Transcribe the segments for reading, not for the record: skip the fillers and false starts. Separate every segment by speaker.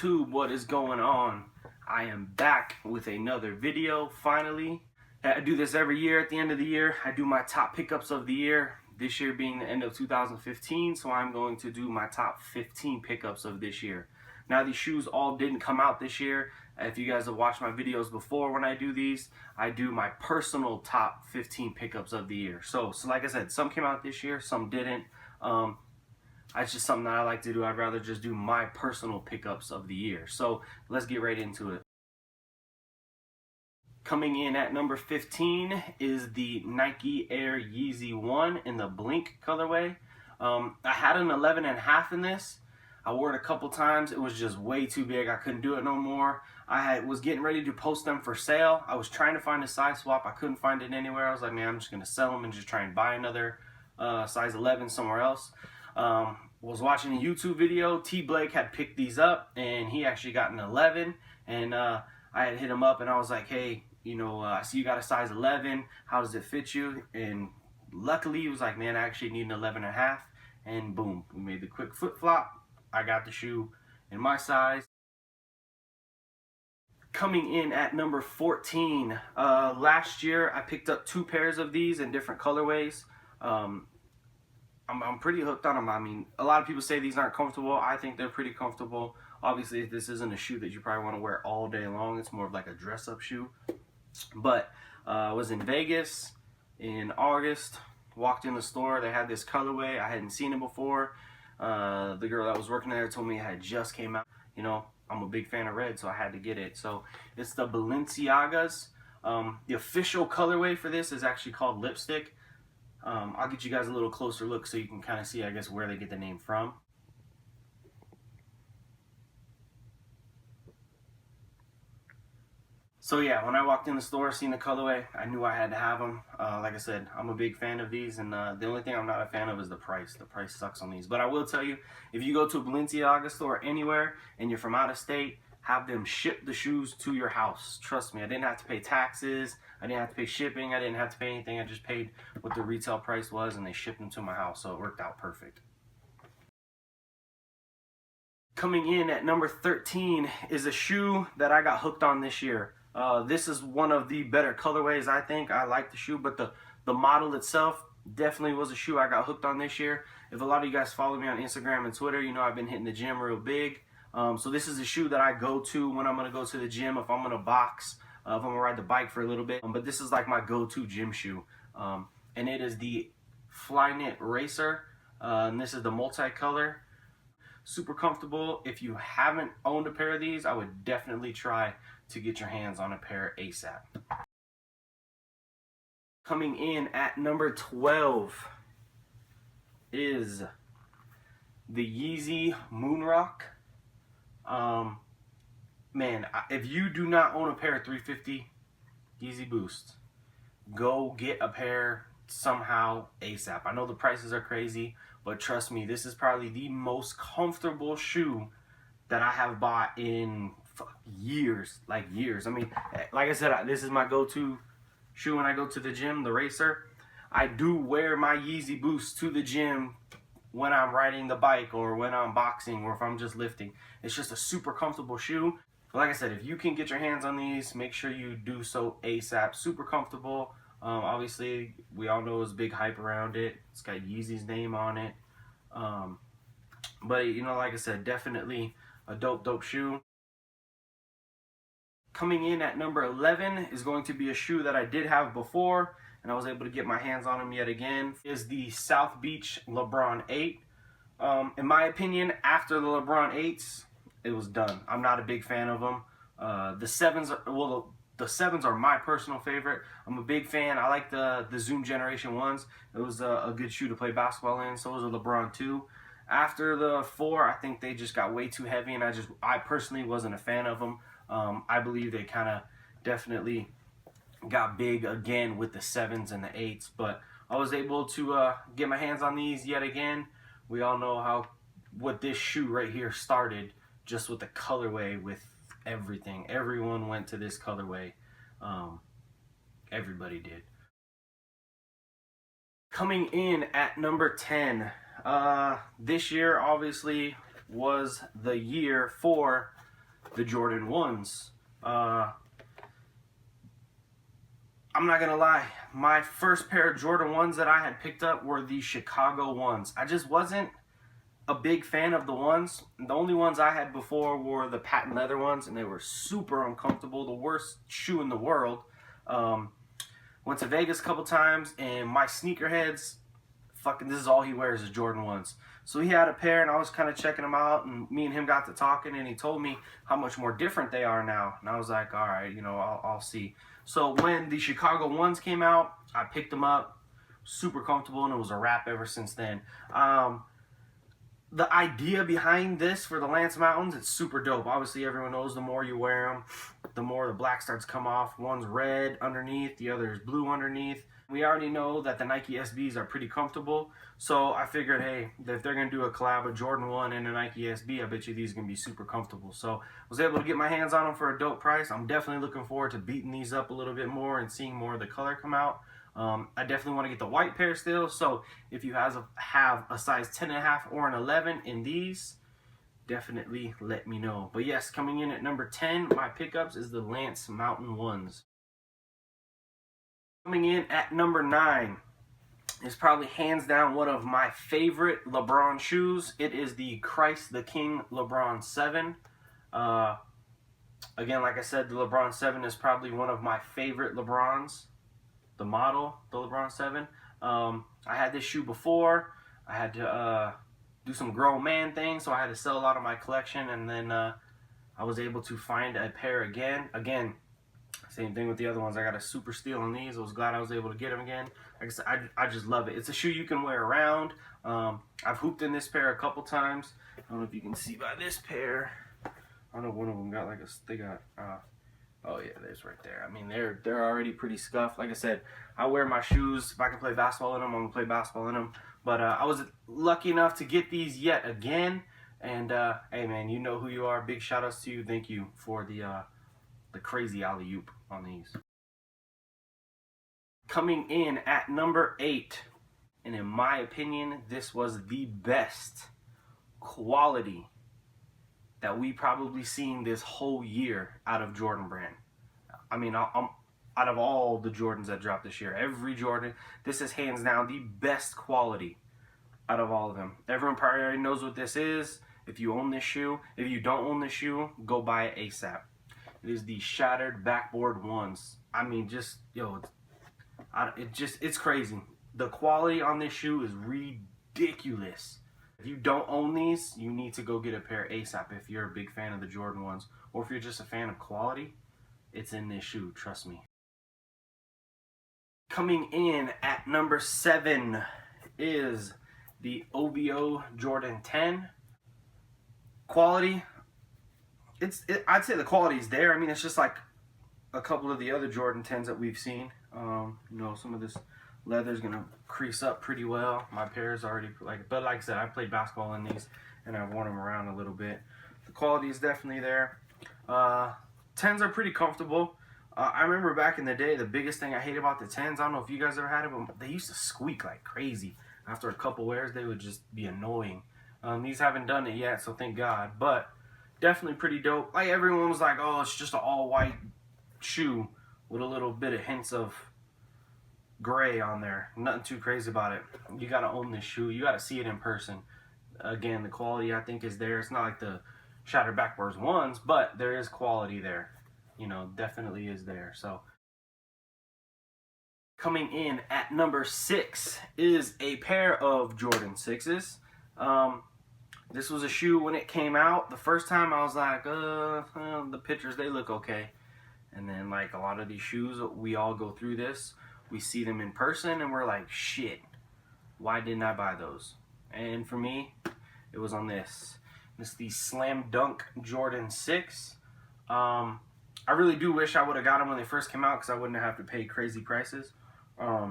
Speaker 1: YouTube, what is going on? I am back with another video finally. I do this every year at the end of the year. I do my top pickups of the year, this year being the end of 2015, so I'm going to do my top 15 pickups of this year. Now, these shoes all didn't come out this year. If you guys have watched my videos before, when I do these, I do my personal top 15 pickups of the year. So like I said, some came out this year, some didn't. It's just something that I like to do. I'd rather just do my personal pickups of the year. So let's get right into it. Coming in at number 15 is the Nike Air Yeezy 1 in the Blink colorway. I had an 11.5 in this. I wore it a couple times. It was just way too big. I couldn't do it no more. Was getting ready to post them for sale. I was trying to find a size swap. I couldn't find it anywhere. I was like, man, I'm just going to sell them and just try and buy another size 11 somewhere else. Was watching a YouTube video. T Blake had picked these up and he actually got an 11, and I had hit him up and I was like, hey, you know, I see you got a size 11, how does it fit you? And luckily he was like, man, I actually need an 11.5, and boom, we made the quick flip flop. I got the shoe in my size. Coming in at number 14, last year I picked up 2 pairs of these in different colorways. I'm pretty hooked on them. I mean, a lot of people say these aren't comfortable. I think they're pretty comfortable. Obviously, this isn't a shoe that you probably want to wear all day long. It's more of like a dress-up shoe. But I was in Vegas in August. Walked in the store. They had this colorway. I hadn't seen it before. The girl that was working there told me it had just came out. You know, I'm a big fan of red, so I had to get it. So it's the Balenciagas. The official colorway for this is actually called Lipstick. I'll get you guys a little closer look so you can kind of see, I guess, where they get the name from. So yeah, when I walked in the store, seen the colorway, I knew I had to have them. Like I said, I'm a big fan of these, and the only thing I'm not a fan of is the price. The price sucks on these. But I will tell you, if you go to a Balenciaga store anywhere and you're from out of state, have them ship the shoes to your house. Trust me, I didn't have to pay taxes. I didn't have to pay shipping. I didn't have to pay anything. I just paid what the retail price was, and they shipped them to my house, so it worked out perfect. Coming in at number 13 is a shoe that I got hooked on this year. This is one of the better colorways, I think. I like the shoe, but the model itself definitely was a shoe I got hooked on this year. If a lot of you guys follow me on Instagram and Twitter, you know I've been hitting the gym real big. So this is a shoe that I go to when I'm going to go to the gym, if I'm going to box, if I'm going to ride the bike for a little bit. But this is like my go-to gym shoe. And it is the Flyknit Racer. And this is the multicolor. Super comfortable. If you haven't owned a pair of these, I would definitely try to get your hands on a pair ASAP. Coming in at number 12 is the Yeezy Moonrock. Man, if you do not own a pair of 350 Yeezy Boost, go get a pair somehow ASAP. I know the prices are crazy, but trust me, this is probably the most comfortable shoe that I have bought in years, like years. I mean, like I said, this is my go-to shoe when I go to the gym, the Racer. I do wear my Yeezy Boost to the gym when I'm riding the bike or when I'm boxing or if I'm just lifting. It's just a super comfortable shoe. Like I said, if you can get your hands on these, make sure you do so ASAP. Super comfortable. Obviously, we all know there's big hype around it. It's got Yeezy's name on it. But, you know, like I said, definitely a dope shoe. Coming in at number 11 is going to be a shoe that I did have before, and I was able to get my hands on them yet again, is the South Beach LeBron 8. In my opinion, after the LeBron 8s, it was done. I'm not a big fan of them. The 7s, the 7s are my personal favorite. I'm a big fan. I like the Zoom Generation 1s. It was a good shoe to play basketball in. So was a LeBron 2. After the 4, I think they just got way too heavy, and I personally wasn't a fan of them. I believe they kind of definitely got big again with the 7s and the 8s, but I was able to get my hands on these yet again. We all know what this shoe right here started, just with the colorway, with everything. Everyone went to this colorway. Everybody did. Coming in at number 10, this year obviously was the year for the Jordan 1s. I'm not gonna lie, my first pair of Jordan 1s that I had picked up were the Chicago 1s. I just wasn't a big fan of the ones. The only ones I had before were the patent leather ones, and they were super uncomfortable, the worst shoe in the world. Went to Vegas a couple times, and my sneakerheads, fucking, this is all he wears is Jordan 1s. So he had a pair, and I was kind of checking them out, and me and him got to talking, and he told me how much more different they are now. And I was like, all right, you know, I'll see. So when the Chicago 1s came out, I picked them up, super comfortable, and it was a wrap ever since then. The idea behind this for the Lance Mountains, it's super dope. Obviously, everyone knows the more you wear them, the more the black starts to come off. One's red underneath, the other is blue underneath. We already know that the Nike SBs are pretty comfortable, so I figured, hey, if they're going to do a collab with Jordan 1 and a Nike SB, I bet you these are going to be super comfortable. So I was able to get my hands on them for a dope price. I'm definitely looking forward to beating these up a little bit more and seeing more of the color come out. I definitely want to get the white pair still, so if you have a size 10.5 or an 11 in these, definitely let me know. But yes, coming in at number 10, my pickups is the Lance Mountain 1s. Coming in at number 9 is probably hands down one of my favorite LeBron shoes. It is the Christ the King LeBron 7. Again, like I said, the LeBron 7 is probably one of my favorite LeBrons. The model, the LeBron 7. I had this shoe before. I had to do some grown man things, so I had to sell a lot of my collection, and then I was able to find a pair again. Again, same thing with the other ones. I got a super steal on these. I was glad I was able to get them again. Like I said, I just love it. It's a shoe you can wear around. I've hooped in this pair a couple times. I don't know if you can see by this pair. I know one of them got like oh yeah, there's right there. I mean, they're already pretty scuffed. Like I said, I wear my shoes. If I can play basketball in them, I'm going to play basketball in them. But I was lucky enough to get these yet again. And, hey, man, you know who you are. Big shout-outs to you. Thank you for the crazy alley-oop on these. Coming in at number 8, and in my opinion, this was the best quality that we probably seen this whole year out of Jordan brand. I mean, I'm out of all the Jordans that dropped this year, every Jordan, this is hands down the best quality out of all of them. Everyone probably already knows what this is. If you own this shoe, if you don't own this shoe, go buy it ASAP. It is the Shattered Backboard 1s. I mean, just, yo, it's crazy. The quality on this shoe is ridiculous. If you don't own these, you need to go get a pair ASAP if you're a big fan of the Jordan 1s. Or if you're just a fan of quality, it's in this shoe, trust me. Coming in at number 7 is the OVO Jordan 10. Quality, I'd say the quality is there. I mean, it's just like a couple of the other Jordan 10s that we've seen. You know, some of this leather's gonna crease up pretty well. My pair is already but like I said, I played basketball in these and I've worn them around a little bit. The quality is definitely there. 10s are pretty comfortable. I remember back in the day, the biggest thing I hated about the 10s, I don't know if you guys ever had it, but they used to squeak like crazy. After a couple wears, they would just be annoying. These haven't done it yet, so thank God. But definitely pretty dope. Like everyone was like, oh, it's just an all white shoe with a little bit of hints of gray on there. Nothing too crazy about it. You gotta own this shoe. You gotta see it in person. Again, the quality I think is there. It's not like the Shattered Backboards 1s, but there is quality there. You know, definitely is there. So coming in at number 6 is a pair of Jordan 6s. This was a shoe when it came out. The first time I was like, the pictures, they look okay. And then like a lot of these shoes, we all go through this. We see them in person and we're like, shit, why didn't I buy those? And for me, it was on this. This is the Slam Dunk Jordan 6. I really do wish I would have got them when they first came out because I wouldn't have to pay crazy prices. I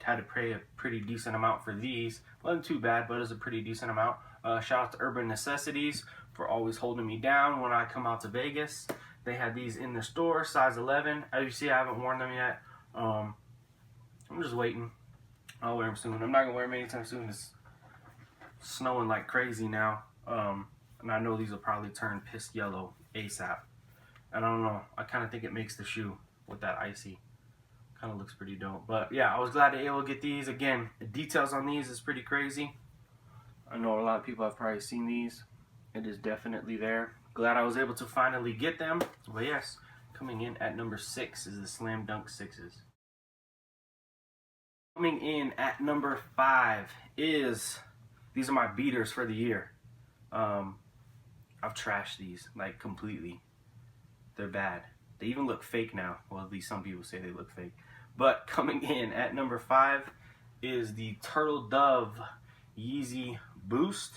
Speaker 1: had to pay a pretty decent amount for these. Wasn't too bad, but it was a pretty decent amount. Shout out to Urban Necessities for always holding me down when I come out to Vegas. They had these in the store, size 11. As you see, I haven't worn them yet. I'm just waiting. I'll wear them soon. I'm not going to wear them anytime soon. It's snowing like crazy now. and I know these will probably turn piss yellow ASAP. And I don't know, I kind of think it makes the shoe with that icy. Kind of looks pretty dope. But yeah, I was glad to be able to get these. Again, the details on these is pretty crazy. I know a lot of people have probably seen these. It is definitely there. Glad I was able to finally get them. But yes, coming in at number 6 is the Slam Dunk 6s. Coming in at number 5 is, these are my beaters for the year. I've trashed these like completely. They're bad. They even look fake now. Well, at least some people say they look fake. But coming in at number 5 is the Turtle Dove Yeezy Boost.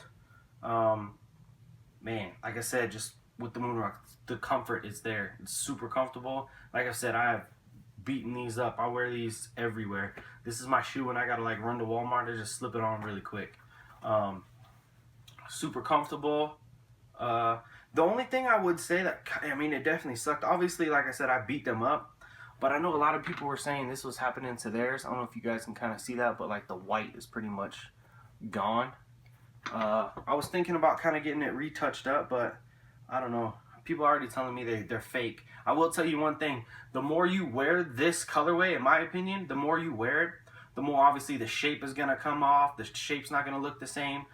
Speaker 1: Man, like I said, just with the Moonrock, the comfort is there. It's super comfortable. Like I said, I have beaten these up. I wear these everywhere. This is my shoe when I gotta like run to Walmart to just slip it on really quick. Super comfortable. The only thing I would say that, I mean, it definitely sucked. Obviously, like I said, I beat them up. But I know a lot of people were saying this was happening to theirs. I don't know if you guys can kind of see that, but like the white is pretty much gone. I was thinking about kind of getting it retouched up, but I don't know. People are already telling me they're fake. I will tell you one thing. The more you wear this colorway, in my opinion, the more you wear it, the more obviously the shape is going to come off. The shape's not going to look the same.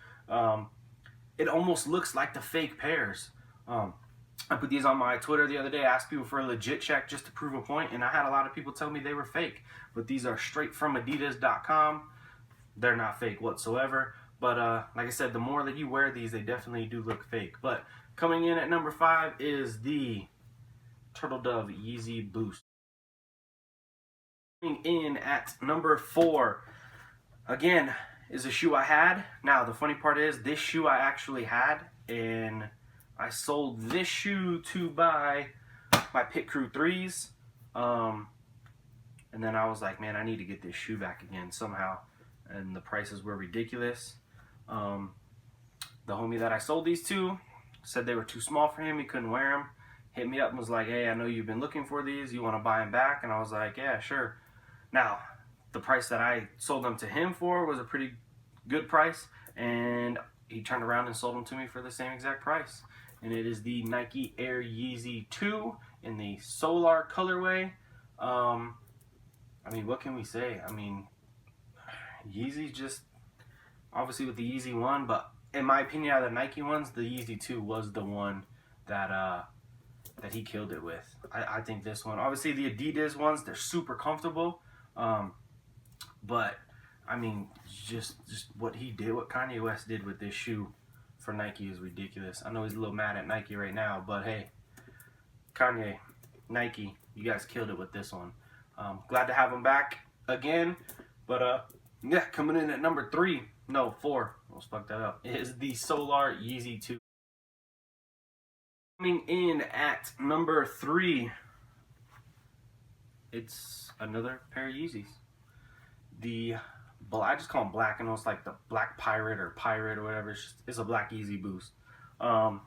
Speaker 1: It almost looks like the fake pairs. I put these on my Twitter the other day. I asked people for a legit check just to prove a point, and I had a lot of people tell me they were fake. But these are straight from Adidas.com. They're not fake whatsoever. But like I said, the more that you wear these, they definitely do look fake. But coming in at number 5 is the Turtle Dove Yeezy Boost. Coming in at number 4, again, is a shoe I had. Now, the funny part is, this shoe I actually had, and I sold this shoe to buy my Pit Crew 3s. And then I was like, man, I need to get this shoe back again somehow. And the prices were ridiculous. The homie that I sold these to said they were too small for him. He couldn't wear them. Hit me up and was like, hey, I know you've been looking for these. You want to buy them back? And I was like, yeah, sure. Now, the price that I sold them to him for was a pretty good price. And he turned around and sold them to me for the same exact price. And it is the Nike Air Yeezy 2 in the Solar colorway. I mean, what can we say? I mean, Yeezy just, obviously with the Yeezy 1, but in my opinion, out of the Nike ones, the Yeezy 2 was the one that that he killed it with. I think this one, obviously the Adidas ones, they're super comfortable. But, I mean, just what he did, what Kanye West did with this shoe for Nike is ridiculous. I know he's a little mad at Nike right now, but hey, Kanye, Nike, you guys killed it with this one. Glad to have him back again. But yeah, coming in at number 3, no, 4, almost fucked that up, is the Solar Yeezy 2. Coming in at number 3, it's another pair of Yeezys. I just call them black. I know it's like the Black Pirate or whatever. It's a black Yeezy Boost. Another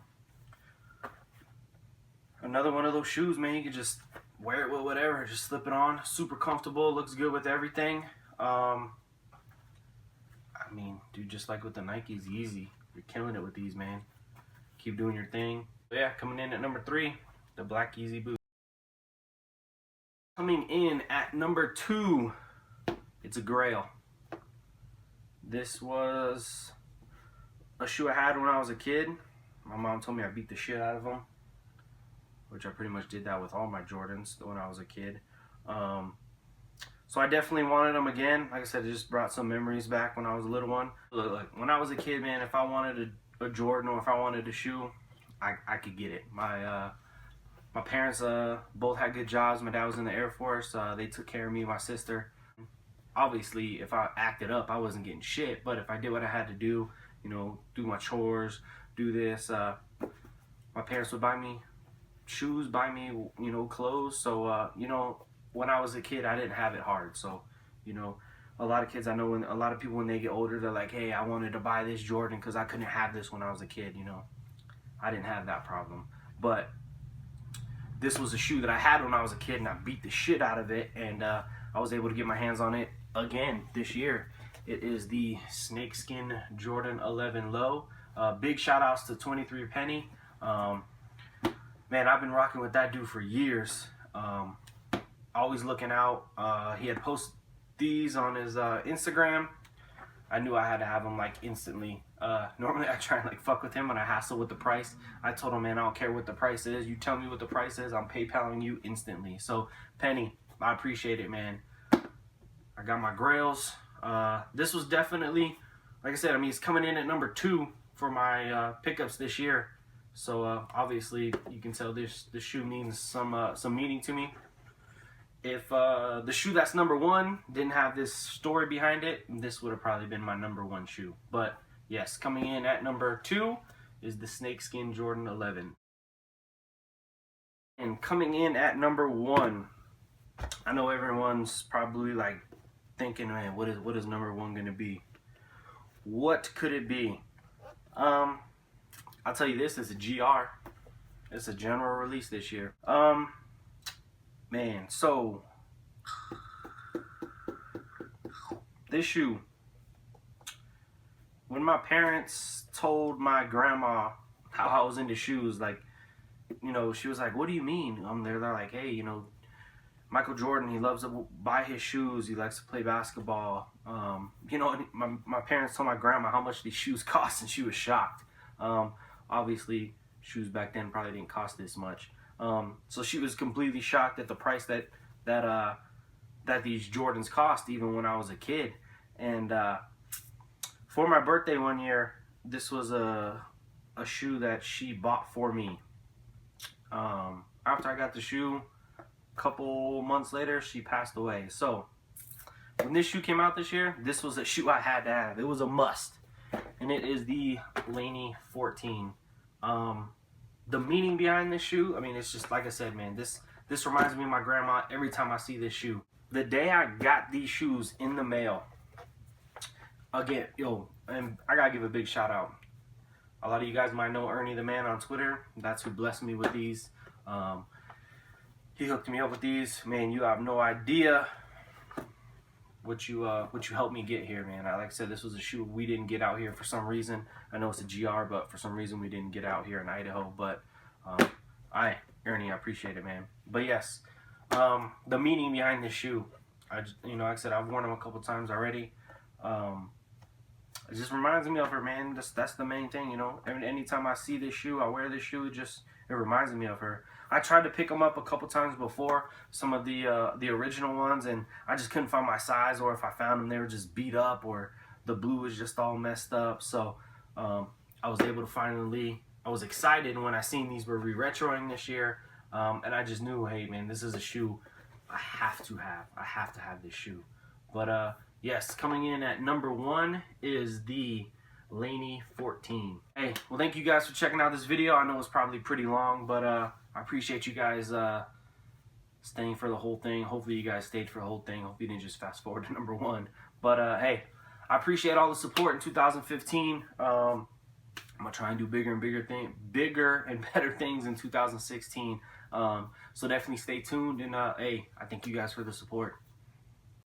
Speaker 1: one of those shoes, man. You can just wear it with whatever. Just slip it on. Super comfortable. Looks good with everything. I mean, dude, just like with the Nikes, Yeezy, you're killing it with these, man. Keep doing your thing. But yeah, coming in at number 3, the black Yeezy Boost. Coming in at number 2, it's a Grail. This was a shoe I had when I was a kid. My mom told me I beat the shit out of them, which I pretty much did that with all my Jordans when I was a kid. So I definitely wanted them again. Like I said, it just brought some memories back when I was a little one. Like when I was a kid, man, if I wanted a Jordan or if I wanted a shoe, I could get it. My parents both had good jobs. My dad was in the Air Force. They took care of me and my sister. Obviously, if I acted up, I wasn't getting shit. But if I did what I had to do, you know, do my chores, do this, my parents would buy me shoes, buy me, you know, clothes. So, you know, when I was a kid, I didn't have it hard. So, you know, a lot of kids I know, when a lot of people when they get older, they're like, hey, I wanted to buy this Jordan because I couldn't have this when I was a kid. You know, I didn't have that problem. But this was a shoe that I had when I was a kid, and I beat the shit out of it, and I was able to get my hands on it again this year. It is the Snakeskin Jordan 11 Low. Big shout outs to 23 Penny. Man, I've been rocking with that dude for years. Always looking out. He had posted these on his Instagram. I knew I had to have them like instantly. Normally I try and like fuck with him and I hassle with the price. I told him, man, I don't care what the price is. You tell me what the price is, I'm PayPaling you instantly. So Penny, I appreciate it, man. I got my grails. This was definitely, like I said, I mean, it's coming in at number 2 for my pickups this year. So obviously you can tell this shoe means some meaning to me. If the shoe that's number 1 didn't have this story behind it, this would have probably been my number 1 shoe. But yes, coming in at number 2 is the Snakeskin Jordan 11. And coming in at number 1, I know everyone's probably like thinking, man, what is number 1 gonna be? What could it be? I'll tell you this, it's a GR. It's a general release this year. Man, so this shoe, when my parents told my grandma how I was into shoes, like, you know, she was like, what do you mean? They're like, hey, you know, Michael Jordan, he loves to buy his shoes, he likes to play basketball. You know, my parents told my grandma how much these shoes cost, and she was shocked. Obviously, shoes back then probably didn't cost this much. So she was completely shocked at the price that these Jordans cost, even when I was a kid. And for my birthday one year, this was a shoe that she bought for me. After I got the shoe, a couple months later, she passed away. So when this shoe came out this year, this was a shoe I had to have. It was a must, and it is the Laney 14. The meaning behind this shoe, I mean, it's just like I said, man, this reminds me of my grandma every time I see this shoe. The day I got these shoes in the mail, again, and I gotta give a big shout out. A lot of you guys might know Ernie the Man on Twitter. That's who blessed me with these. He hooked me up with these. Man, you have no idea what you helped me get here, man. Like I said, this was a shoe we didn't get out here for some reason. I know it's a GR, but for some reason we didn't get out here in Idaho. But Ernie, I appreciate it, man. But yes, the meaning behind this shoe, like I said, I've worn them a couple times already. It just reminds me of her, man. That's the main thing, you know. Anytime I see this shoe, I wear this shoe, it reminds me of her. I tried to pick them up a couple times before, some of the original ones, and I just couldn't find my size, or if I found them, they were just beat up, or the blue was just all messed up. So I was able to finally, I was excited when I seen these were re-retroing this year, and I just knew, hey, man, this is a shoe I have to have. I have to have this shoe. But yes, coming in at number 1 is the Laney 14. Hey, well, thank you guys for checking out this video. I know it's probably pretty long, but I appreciate you guys staying for the whole thing. Hopefully you guys stayed for the whole thing. Hope you didn't just fast forward to number 1. But hey, I appreciate all the support in 2015. I'm gonna try and do bigger and better things in 2016. So definitely stay tuned, and hey, I thank you guys for the support.